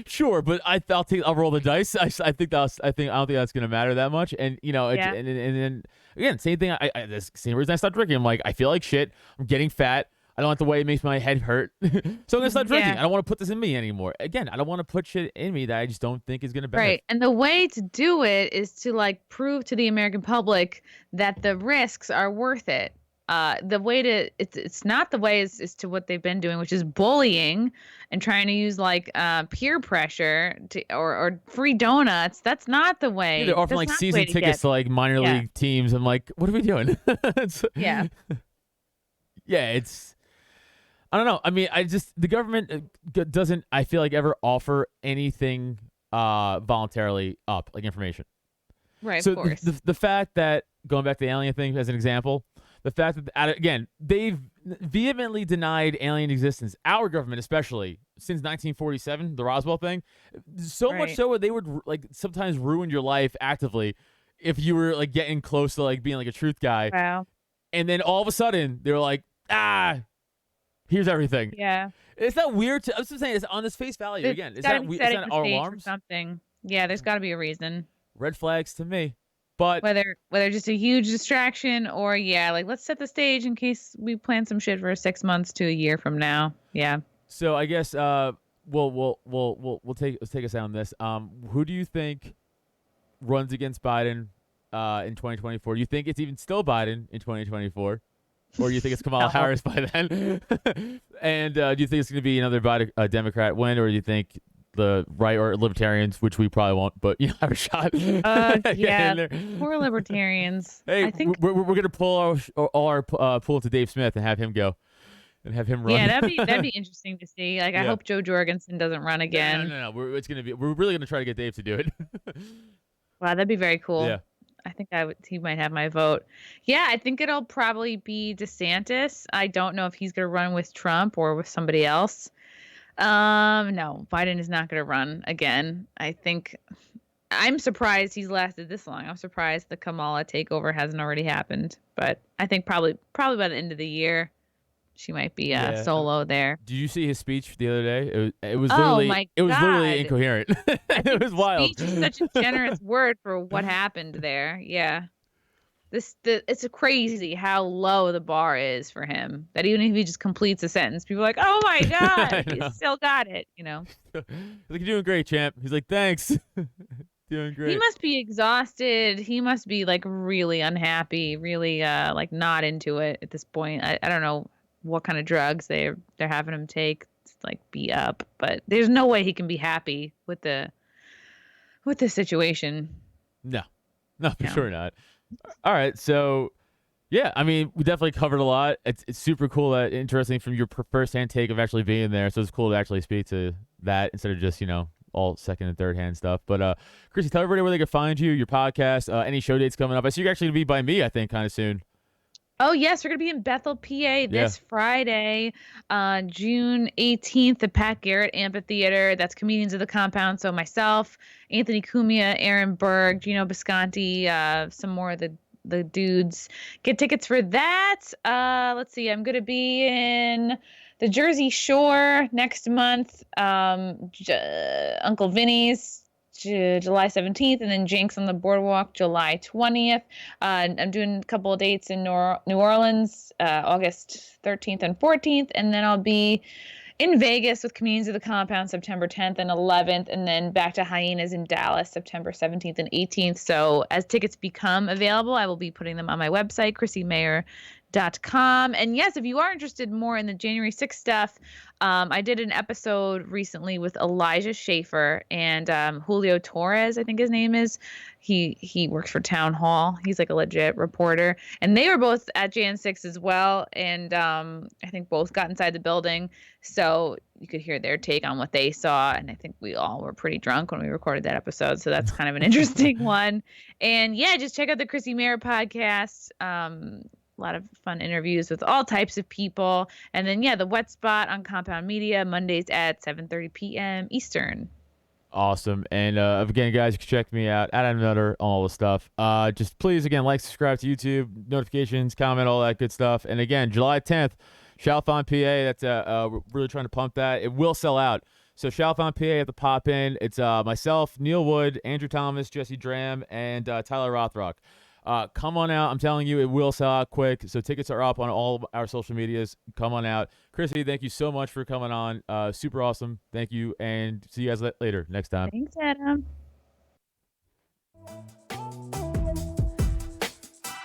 Sure, but I'll roll the dice. I don't think that's going to matter that much. And and then again, same thing. The same reason I stopped drinking. I'm like, I feel like shit. I'm getting fat. I don't like the way it makes my head hurt. So I'm gonna stop drinking. I don't want to put this in me anymore. Again, I don't want to put shit in me that I just don't think is gonna benefit. Right, and the way to do it is to like prove to the American public that the risks are worth it. The way to it's not the way is to what they've been doing, which is bullying and trying to use like peer pressure or free donuts. That's not the way. They're offering like season tickets to like minor league teams. I'm like, what are we doing? It's. I don't know. I mean, the government doesn't, I feel like, ever offer anything voluntarily up, like information. Right, so of course. The fact that, going back to the alien thing as an example, the fact that, again, they've vehemently denied alien existence, our government especially, since 1947, the Roswell thing, so much so where they would like sometimes ruin your life actively if you were like getting close to like being like a truth guy. Wow. And then all of a sudden, they were like, Here's everything. Yeah. Is that weird? I was just saying, it's on this face value again. Is that our alarms? Something. Yeah, there's got to be a reason. Red flags to me. But whether just a huge distraction or like let's set the stage in case we plan some shit for 6 months to a year from now. Yeah. So I guess we'll take us on this. Who do you think runs against Biden in 2024? Do you think it's even still Biden in 2024? Or do you think it's Kamala Harris by then? And do you think it's going to be another Democrat win, or do you think the right or libertarians, which we probably won't, but you have a shot? Yeah, poor libertarians. Hey, I think we're going to pull our pull to Dave Smith and have him go. And have him run. Yeah, that'd be interesting to see. Like, I hope Joe Jorgensen doesn't run again. No. We're really gonna try to get Dave to do it. Wow, that'd be very cool. Yeah. I think he might have my vote. Yeah, I think it'll probably be DeSantis. I don't know if he's gonna run with Trump or with somebody else. No, Biden is not gonna run again. I'm surprised he's lasted this long. I'm surprised the Kamala takeover hasn't already happened. But I think probably by the end of the year, she might be solo there. Did you see his speech the other day? It was literally literally incoherent. It was wild. Speech is such a generous word for what happened there. Yeah. It's crazy how low the bar is for him. That even if he just completes a sentence, people are like, "Oh my god, he still got it." You know. He's like, "You're doing great, champ." He's like, "Thanks." Doing great. He must be exhausted. He must be like really unhappy, really like not into it at this point. I don't know what kind of drugs they're having him take to like be up, but there's no way he can be happy with the situation. No, for sure not. All right, so yeah, I mean, we definitely covered a lot. It's super cool, interesting from your first-hand take of actually being there. So it's cool to actually speak to that instead of just all second and third hand stuff. But Chrissie, tell everybody where they can find you, your podcast, any show dates coming up. I see you're actually gonna be by me, I think, kind of soon. Oh, yes. We're going to be in Bethel, PA this Friday, June 18th at Pat Garrett Amphitheater. That's Comedians of the Compound. So myself, Anthony Cumia, Aaron Berg, Gino Bisconti, some more of the dudes. Get tickets for that. Let's see. I'm going to be in the Jersey Shore next month. Uncle Vinny's July 17th, and then Jinx on the Boardwalk July 20th. I'm doing a couple of dates in New Orleans, August 13th and 14th, and then I'll be in Vegas with Comedians of the Compound September 10th and 11th, and then back to Hyenas in Dallas September 17th and 18th. So as tickets become available, I will be putting them on my website, ChrissieMayr.com. And yes, if you are interested more in the January 6th stuff, I did an episode recently with Elijah Schaefer and Julio Torres, I think his name is. He works for Town Hall. He's like a legit reporter. And they were both at Jan 6 as well. And I think both got inside the building. So you could hear their take on what they saw. And I think we all were pretty drunk when we recorded that episode. So that's kind of an interesting one. And yeah, just check out the Chrissie Mayr podcast. A lot of fun interviews with all types of people. And then, the Wet Spot on Compound Media, Mondays at 7:30 p.m. Eastern. Awesome. And again, guys, you can check me out at Adam Nutter, all the stuff. Just please, again, like, subscribe to YouTube, notifications, comment, all that good stuff. And again, July 10th, Chalfont, PA. That's we're really trying to pump that. It will sell out. So Chalfont, PA, you have to pop in. It's myself, Neil Wood, Andrew Thomas, Jesse Dram, and Tyler Rothrock. Come on out. I'm telling you, it will sell out quick. So tickets are up on all of our social medias. Come on out. Chrissie, thank you so much for coming on. Super awesome. Thank you. And see you guys later next time. Thanks, Adam.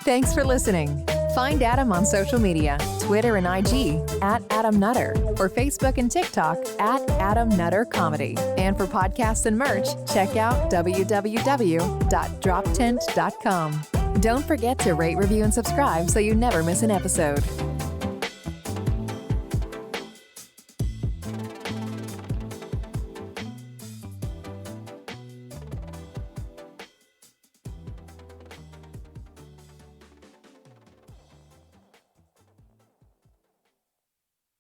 Thanks for listening. Find Adam on social media, Twitter and IG at Adam Nutter, or Facebook and TikTok at Adam Nutter Comedy. And for podcasts and merch, check out www.droptent.com. Don't forget to rate, review, and subscribe so you never miss an episode.